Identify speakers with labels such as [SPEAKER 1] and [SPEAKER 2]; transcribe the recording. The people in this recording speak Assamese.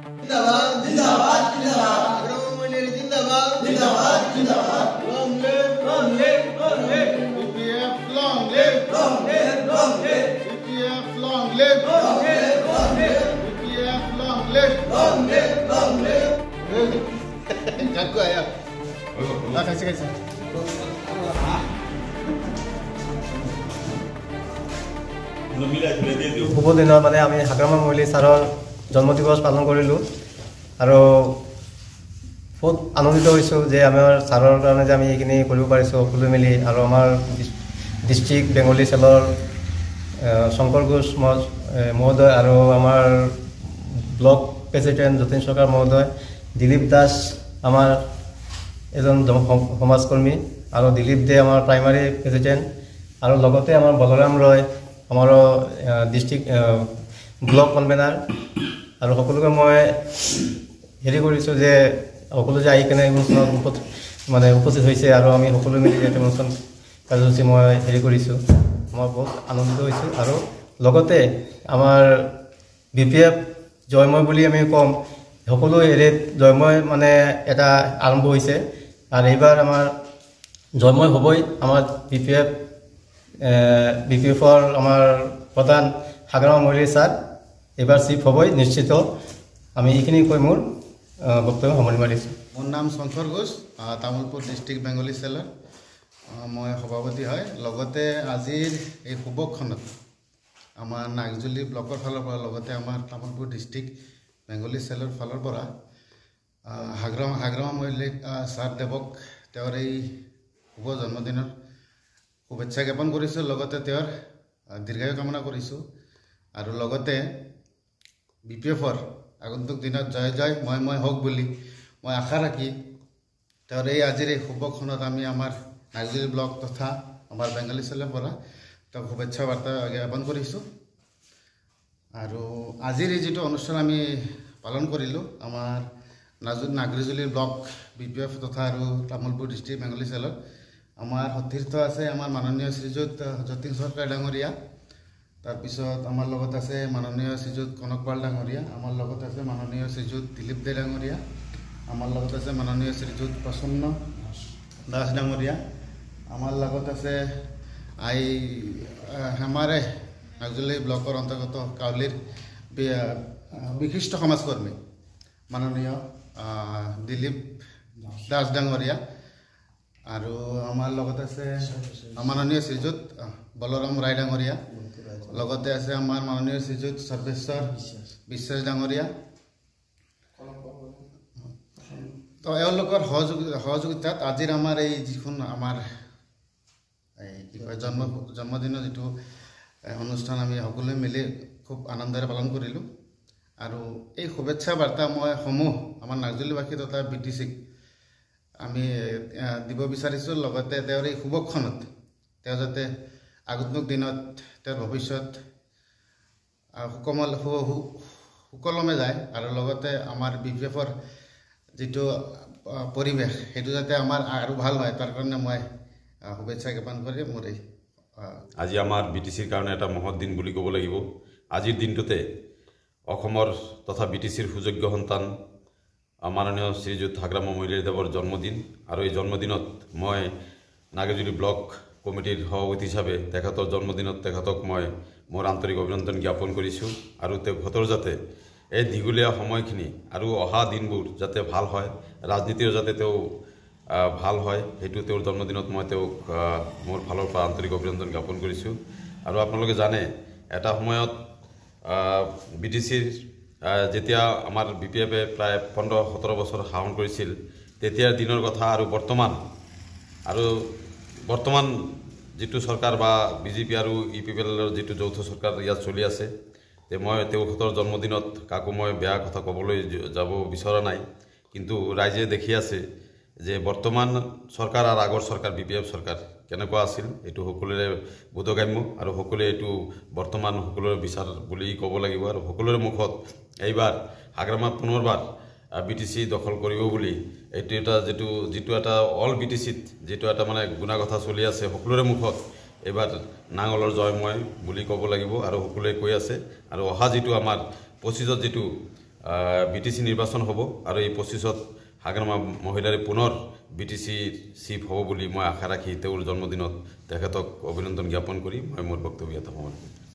[SPEAKER 1] जिंदाबाद जिंदाबाद जिंदाबाद हाग्रामा जिंदाबाद जिंदाबाद जिंदाबाद long live BPF long live BPF long live BPF long live Jago ya kasih শুভ দিনৰ মানে আমি হাগ্ৰামা মৈলী ছাৰৰ জন্মদিবস পালন কৰিলোঁ আৰু বহুত আনন্দিত হৈছোঁ যে আমাৰ ছাৰৰ কাৰণে যে আমি এইখিনি কৰিব পাৰিছোঁ সকলোৱে মিলি আৰু আমাৰ ডিষ্ট্ৰিক্ট বেংগলী চেলৰ শংকৰ ঘোষ মহোদয় আৰু আমাৰ ব্লক প্ৰেচিডেণ্ট যতীন সৰকাৰ মহোদয় দিলীপ দাস আমাৰ এজন সমাজকৰ্মী আৰু দিলীপ দে আমাৰ প্ৰাইমাৰী প্ৰেচিডেণ্ট আৰু লগতে আমাৰ বলৰাম ৰয় আমাৰ ডিষ্ট্ৰিক্ট ব্লক কনভেনাৰ আৰু সকলোকে মই হেৰি কৰিছোঁ যে সকলো যে আহি কেনে অনুষ্ঠানত মানে উপস্থিত হৈছে আৰু আমি সকলো মিলি অনুষ্ঠান কাৰ্যসূচী মই হেৰি কৰিছোঁ মই বহুত আনন্দিত হৈছোঁ আৰু লগতে আমাৰ BPF জয়ময় বুলি আমি ক'ম সকলো এৰিয়াত জয়ময় মানে এটা আৰম্ভ হৈছে আৰু এইবাৰ আমাৰ জয়ময় হ'বই আমাৰ BPFৰ আমাৰ প্ৰধান হাগ্ৰামা মৈলী ছাৰ এবাৰ চিফ হ'বই নিশ্চিত আমি এইখিনি কৈ মোৰ বক্তব্য সামৰণি মাৰিছোঁ
[SPEAKER 2] মোৰ নাম শংকৰ ঘোষ তামুলপুৰ ডিষ্ট্ৰিক্ট বেংগলী চেলৰ মই সভাপতি হয় লগতে আজিৰ এই শুভক্ষণত আমাৰ নাগজুলি ব্লকৰ ফালৰ পৰা লগতে আমাৰ তামুলপুৰ ডিষ্ট্ৰিক্ট বেংগলী চেলৰ ফালৰ পৰা হাগ্ৰামা মৈলী ছাৰ দেৱক তেওঁৰ এই শুভ জন্মদিনৰ শুভেচ্ছা জ্ঞাপন কৰিছোঁ লগতে তেওঁৰ দীৰ্ঘায়ু কামনা কৰিছোঁ আৰু লগতে BPFৰ আগন্তুক দিনত জয় জয় মই হওক বুলি মই আশা ৰাখি তেওঁৰ এই আজিৰ এই শুভক্ষণত আমি আমাৰ নাগজুলি ব্লক তথা আমাৰ বেংগলী চেলৰ পৰা তেওঁক শুভেচ্ছা বাৰ্তা জ্ঞাপন কৰিছোঁ আৰু আজিৰ এই যিটো অনুষ্ঠান আমি পালন কৰিলোঁ আমাৰ নাগজুলি ব্লক BPF তথা আৰু তামুলপুৰ ডিষ্ট্ৰিক্ট বেংগলী চেলৰ আমাৰ সতীৰ্থ আছে আমাৰ মাননীয় শ্ৰীযুত যতীন সৰকাৰ ডাঙৰীয়া তাৰপিছত আমাৰ লগত আছে মাননীয় শ্ৰীযুত কনক পাল ডাঙৰীয়া আমাৰ লগত আছে মাননীয় শ্ৰীযুত দিলীপ দে ডাঙৰীয়া আমাৰ লগত আছে মাননীয় শ্ৰীযুত প্ৰসন্ন দাস ডাঙৰীয়া আমাৰ লগত আছে আমাৰে নাগজুলি ব্লকৰ অন্তৰ্গত কাউলীৰ বিশিষ্ট সমাজকৰ্মী মাননীয় দিলীপ দাস ডাঙৰীয়া আৰু আমাৰ লগত আছে মাননীয় শ্ৰীযুত বলৰাম ৰায় ডাঙৰীয়া লগতে আছে আমাৰ মাননীয় শ্ৰীযুত সৰ্বেশ্বৰ বিশ্বাস ডাঙৰীয়া তো এওঁলোকৰ সহযোগিতাত আজিৰ আমাৰ এই যিখন আমাৰ এই কি কয় জন্মদিনৰ যিটো অনুষ্ঠান আমি সকলোৱে মিলি খুব আনন্দেৰে পালন কৰিলোঁ আৰু এই শুভেচ্ছা বাৰ্তা মই সমূহ আমাৰ নাগজুলিবাসী তথা BTCক আমি দিব বিচাৰিছোঁ লগতে তেওঁৰ এই শুভক্ষণত তেওঁ যাতে আগন্তুক দিনত তেওঁৰ ভৱিষ্যত সুকলমে যায় আৰু লগতে আমাৰ BPFৰ যিটো পৰিৱেশ সেইটো যাতে আমাৰ আৰু ভাল হয় তাৰ কাৰণে মই শুভেচ্ছা জ্ঞাপন কৰি মোৰ এই
[SPEAKER 3] আজি আমাৰ BTCৰ কাৰণে এটা মহৎ দিন বুলি ক'ব লাগিব আজিৰ দিনটোতে অসমৰ তথা BTCৰ সুযোগ্য সন্তান মাননীয় শ্ৰীযুত হাগ্ৰামা মৈলী দেৱৰ জন্মদিন আৰু এই জন্মদিনত মই নাগজুলি ব্লক কমিটিৰ সভাপতি হিচাপে তেখেতৰ জন্মদিনত তেখেতক মই মোৰ আন্তৰিক অভিনন্দন জ্ঞাপন কৰিছোঁ আৰু তেখেতৰ যাতে এই দীঘলীয়া সময়খিনি আৰু অহা দিনবোৰ যাতে ভাল হয় ৰাজনীতিৰ যাতে তেওঁ ভাল হয় সেইটো তেওঁৰ জন্মদিনত মই তেওঁক মোৰ ফালৰ পৰা আন্তৰিক অভিনন্দন জ্ঞাপন কৰিছোঁ আৰু আপোনালোকে জানে এটা সময়ত BTCৰ যেতিয়া আমাৰ BPFে প্ৰায় 15-17 বছৰ শাসন কৰিছিল তেতিয়াৰ দিনৰ কথা আৰু বৰ্তমান যিটো চৰকাৰ বা BJP আৰু UPPLৰ যিটো যৌথ চৰকাৰ ইয়াত চলি আছে তে মই তেখেতৰ জন্মদিনত কাকো মই বেয়া কথা ক'বলৈ যাব বিচৰা নাই কিন্তু ৰাইজে দেখি আছে যে বৰ্তমান চৰকাৰ আৰু আগৰ চৰকাৰ BPF চৰকাৰ কেনেকুৱা আছিল এইটো সকলোৰে বোধগম্য আৰু সকলোৱে এইটো বৰ্তমান সকলোৰে বিচাৰ বুলি ক'ব লাগিব আৰু সকলোৰে মুখত এইবাৰ হাগ্ৰামাত পুনৰবাৰ BTC দখল কৰিব বুলি এইটো এটা যিটো এটা অল BTCত যিটো এটা মানে গুণা কথা চলি আছে সকলোৰে মুখত এইবাৰ নাঙলৰ জয়ময় বুলি ক'ব লাগিব আৰু সকলোৱে কৈ আছে আৰু অহা যিটো আমাৰ 25ত যিটো BTC নিৰ্বাচন হ'ব আৰু এই 25ত হাগ্ৰামা মহিলাৰে পুনৰ BTC চিফ হ'ব বুলি মই আশা ৰাখি তেওঁৰ জন্মদিনত তেখেতক অভিনন্দন জ্ঞাপন কৰি মই মোৰ বক্তব্য সামৰণি মাৰিছোঁ।